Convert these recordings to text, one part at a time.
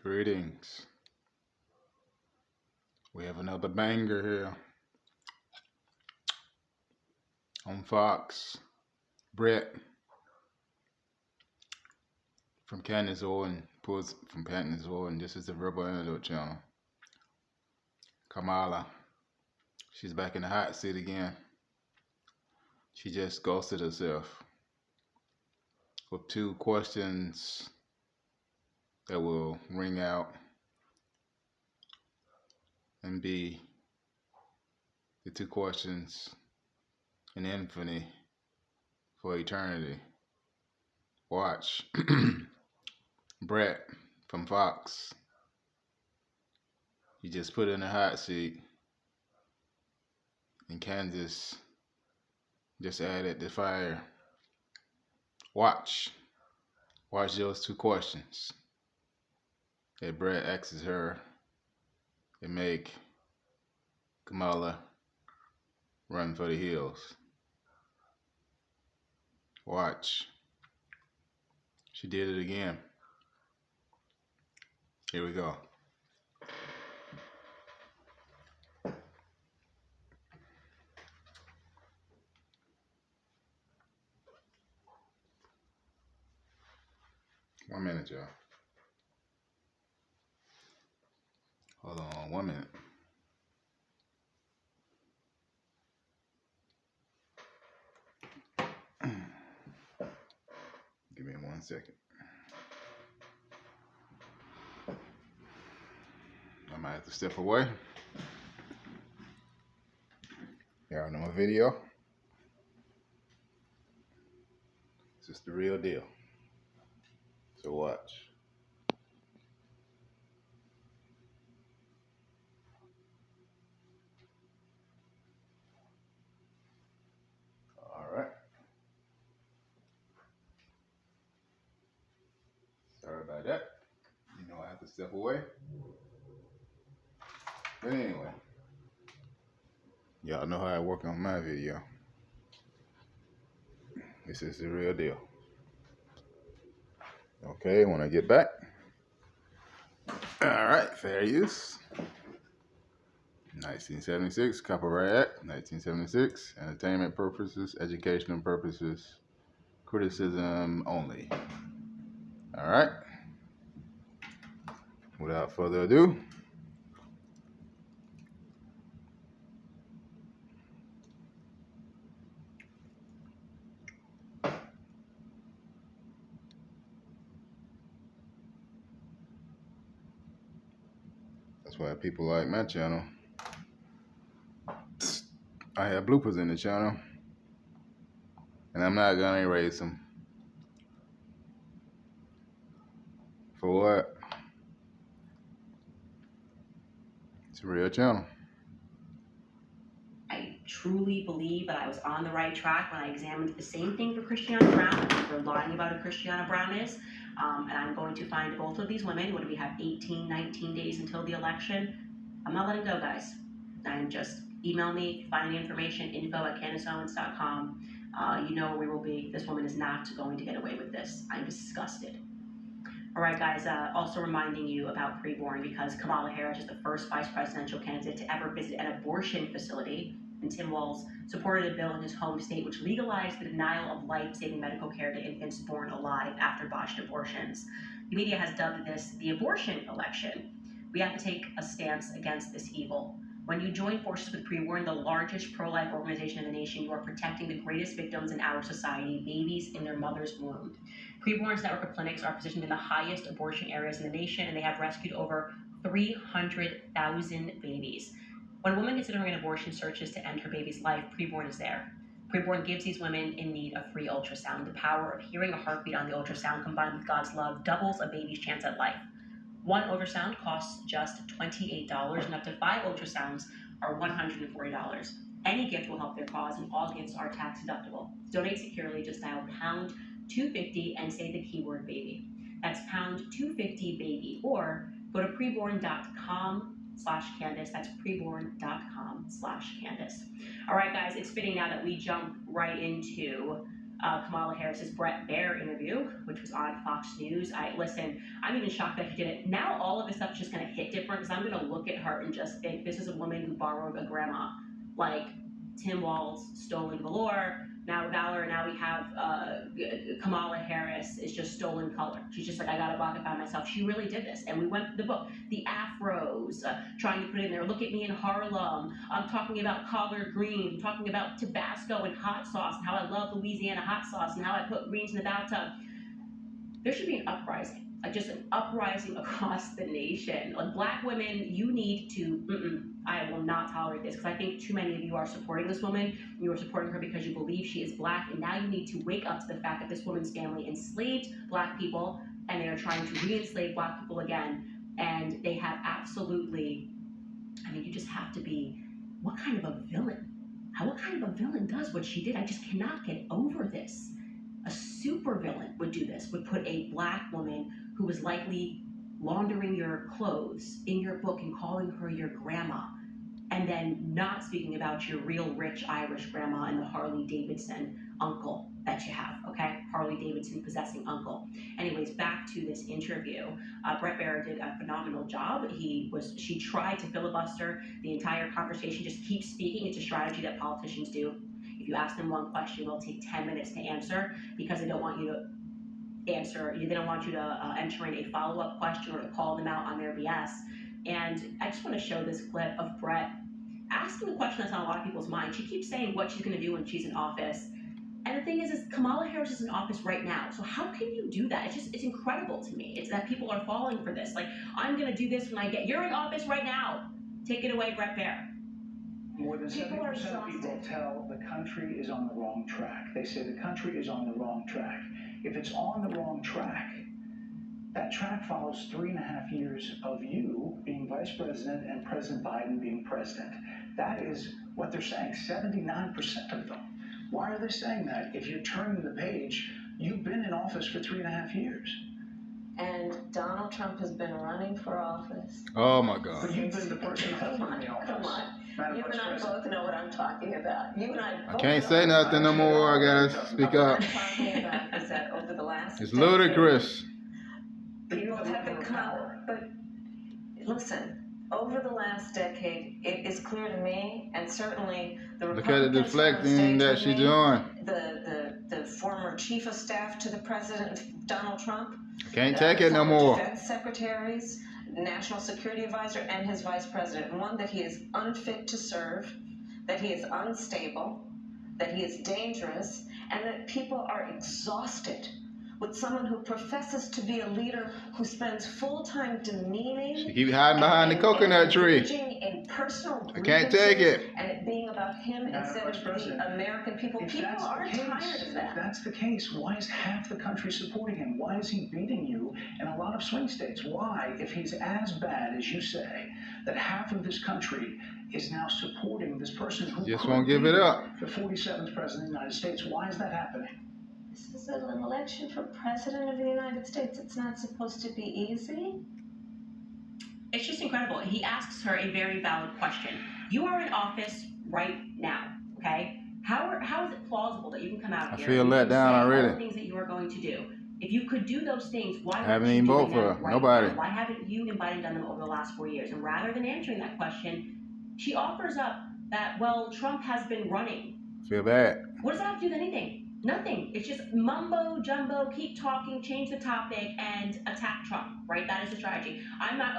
Greetings. We have another banger here on Fox. Brett from Candice and pulls from Candice and this is the Verbal Antidote channel. KAMALA. She's back in the hot seat again. She just ghosted herself with 2 questions that will ring out and be the 2 questions in infamy for eternity. Watch. Brett from Fox. You just put in the hot seat, and Candice just added the fire. Watch those 2 questions that Brett asks her that make KAMALA run for the hills. Watch. She did it again. Here we go. One minute, y'all. Hold on, 1 minute. Give me 1 second. I might have to step away. Y'all know my video. It's just the real deal. So watch. All right. Sorry about that. You know I have to step away. But anyway, y'all know how I work on my video. This is the real deal. Okay, when I get back. All right, fair use. 1976, Copyright Act, 1976, entertainment purposes, educational purposes, criticism only. All right. Without further ado, that's why people like my channel. I have bloopers in the channel, and I'm not gonna erase them. For what? It's a real channel. I truly believe that I was on the right track when I examined the same thing for Christiana Brown, for lying about who Christiana Brown is. And I'm going to find both of these women. What do we have, 18, 19 days until the election? I'm not letting go, guys. And just email me if you find any information, info@CandiceOwens.com. You know where we will be. This woman is not going to get away with this. I'm disgusted. All right, guys, also reminding you about preborn because Kamala Harris is the first vice presidential candidate to ever visit an abortion facility. And Tim Walz supported a bill in his home state which legalized the denial of life-saving medical care to infants born alive after botched abortions. The media has dubbed this the abortion election. We have to take a stance against this evil. When you join forces with Preborn, the largest pro-life organization in the nation, you are protecting the greatest victims in our society, babies in their mother's womb. Preborn's network of clinics are positioned in the highest abortion areas in the nation, and they have rescued over 300,000 babies. When a woman considering an abortion searches to end her baby's life, Preborn is there. Preborn gives these women in need a free ultrasound. The power of hearing a heartbeat on the ultrasound combined with God's love doubles a baby's chance at life. One ultrasound costs just $28, and up to 5 ultrasounds are $140. Any gift will help their cause, and all gifts are tax deductible. To donate securely, just dial pound 250 and say the keyword baby. That's pound 250 baby, or go to preborn.com/Candice. That's preborn.com/Candice. All right, guys, it's fitting now that we jump right into Kamala Harris's Brett Baer interview, which was on Fox News. I'm even shocked that he did it. Now all of this stuff is just going to hit different because I'm going to look at her and just think this is a woman who borrowed a grandma. Like Tim Walz, stolen galore. Now Valor, now we have Kamala Harris is just stolen color. She's just like, I gotta block it by myself. She really did this. And we went through the book, the afros, trying to put it in there. Look at me in Harlem. I'm talking about collard greens. I'm talking about Tabasco and hot sauce and how I love Louisiana hot sauce and how I put greens in the bathtub. There should be an uprising, like just an uprising across the nation. Like Black women, you need to, I will not tolerate this because I think too many of you are supporting this woman. You are supporting her because you believe she is Black, and now you need to wake up to the fact that this woman's family enslaved Black people and they are trying to re-enslave Black people again. And they have absolutely, you just have to be, what kind of a villain? What kind of a villain does what she did? I just cannot get over this. A supervillain would do this, would put a Black woman who was likely laundering your clothes in your book and calling her your grandma, and then not speaking about your real rich Irish grandma and the Harley Davidson uncle that you have, okay? Harley Davidson possessing uncle. Anyways, back to this interview. Brett Baer did a phenomenal job. She tried to filibuster the entire conversation, just keep speaking. It's a strategy that politicians do. If you ask them one question, they'll take 10 minutes to answer because they don't want you to answer. They don't want you to enter in a follow-up question or to call them out on their BS. And I just want to show this clip of Brett asking the question that's on a lot of people's mind. She keeps saying what she's going to do when she's in office. And the thing is Kamala Harris is in office right now. So how can you do that? It's incredible to me. It's that people are falling for this. Like, I'm going to do this when you're in office right now. Take it away, Brett Baer. More than 70% of people tell the country is on the wrong track. They say the country is on the wrong track. If it's on the wrong track, that track follows 3.5 years of you being vice president and President Biden being president. That is what they're saying, 79% of them. Why are they saying that? If you're turning the page, you've been in office for 3.5 years. And Donald Trump has been running for office. Oh my God. But you've been the person who's been in the office. Come on. You and I both know what I'm talking about. You and I both Can't say nothing no more. I gotta speak up. What I'm talking about is that over the last It's ludicrous. People haven't come, but listen, over the last decade, it is clear to me, and certainly the Look at the Republicans deflecting that she's doing. The former chief of staff to the president, Donald Trump. Can't take it no more. Defense secretaries, national security advisor, and his vice president. One, that he is unfit to serve, that he is unstable, that he is dangerous, and that people are exhausted with someone who professes to be a leader who spends full time demeaning. She keep hiding behind the coconut tree. In personal I can't take it. And it being about him instead of the American people. People are tired of that. If that's the case, why is half the country supporting him? Why is he beating you in a lot of swing states? Why, if he's as bad as you say, that half of this country is now supporting this person who just won't give it up. The 47th president of the United States? Why is that happening? This is an election for president of the United States. It's not supposed to be easy. It's just incredible. He asks her a very valid question. You are in office right now, okay? How is it plausible that you can come out here? I feel let down already. All the things that you are going to do. If you could do those things, why haven't even voted for her? Right Nobody. now? Why haven't you and Biden done them over the last 4 years? And rather than answering that question, she offers up that, well, Trump has been running. Feel bad. What does that have to do with anything? Nothing. It's just mumbo jumbo, keep talking, change the topic, and attack Trump, right? That is the strategy.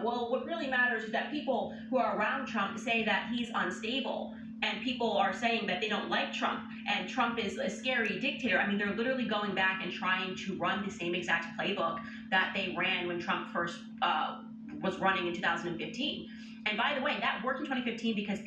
What really matters is that people who are around Trump say that he's unstable, and people are saying that they don't like Trump, and Trump is a scary dictator. They're literally going back and trying to run the same exact playbook that they ran when Trump first was running in 2015. And by the way, that worked in 2015 because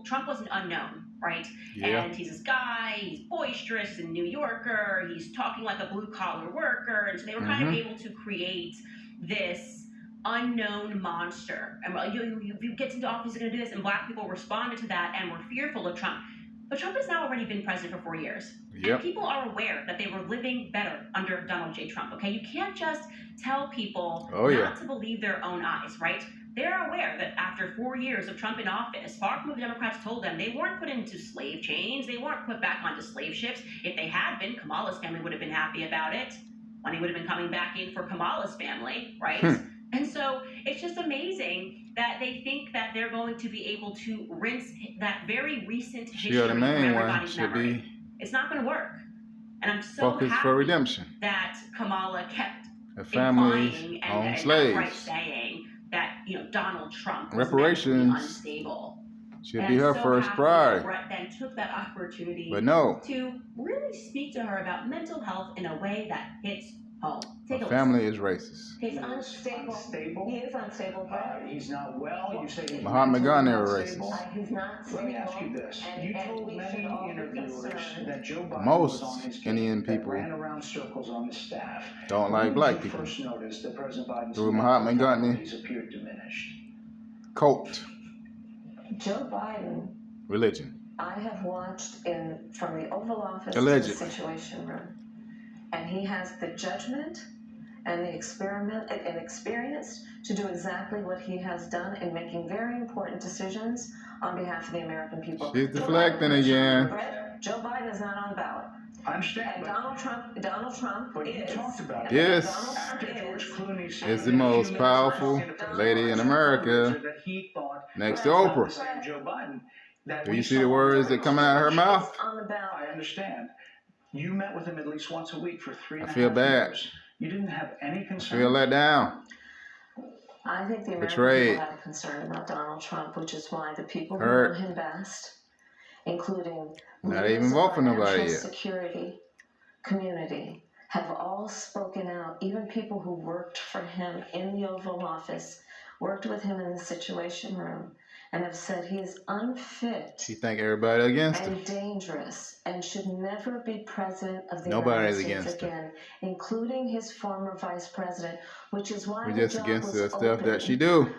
Trump was an unknown, right? Yeah. And he's this guy, he's boisterous, he's a New Yorker, he's talking like a blue-collar worker, and so they were kind of able to create this unknown monster. And you get into office, you're going to do this, and Black people responded to that and were fearful of Trump. But Trump has now already been president for 4 years. Yep. And people are aware that they were living better under Donald J. Trump, okay? You can't just tell people not to believe their own eyes, right? they're aware that after 4 years of Trump in office, far from what the Democrats told them, they weren't put into slave chains, they weren't put back onto slave ships. If they had been, Kamala's family would have been happy about it. Money would have been coming back in for Kamala's family, right? And so it's just amazing that they think that they're going to be able to rinse that very recent history the from main one everybody's should memory. be It's not going to work. And I'm so focused for happy redemption. that Kamala kept The families implying own and outright slaves. saying that, you know, Donald Trump was Reparations mentally unstable. should be her so first happy priority. that Brett then took that opportunity But no, to really speak to her about mental health in a way that hits home. Take her a family is racist. He's unstable. He is unstable, Brett. He's not well. You say he's Muhammad mentally Gandhi were unstable? racist. He's not stable. Let me ask you this. You told we many should all be interviewers concerned. that Joe Biden Most was on his Indian game, that people ran around circles on his staff. don't When like did black you people. first notice that President Biden's Through Mahatma mental Gandhi. faculties appeared diminished? Cult, Joe Biden, religion. I have watched from the Oval Office Alleged. to the Situation Room, and he has the judgment and the experience to do exactly what he has done in making very important decisions on behalf of the American people. She's deflecting again. Brett, Joe Biden is not on the ballot. I understand, And but Donald Trump But you is. talked about it. Yes. Donald Trump after George is. Clooney said Is the that most he powerful met with lady in America that he thought next to was Oprah. the same Joe Biden. That Do we you see the saw words that coming out of her mouth? On the ballot. I understand. You met with him at least once a week for 3.5 I feel bad. years. You didn't have any I concern. feel let down. I think the American Betrayed. people have a concern about Donald Trump, which is why the people who Hurt. know him best, including Not leaders even of vote for our nobody national yet. security community, have all spoken out. Even people who worked for him in the Oval Office, worked with him in the Situation Room, and have said he is unfit She think everybody against her. and dangerous and should never be president of the Nobody's United States against her. again, including his former vice president, which is why We're the just job against was the stuff that she opened do.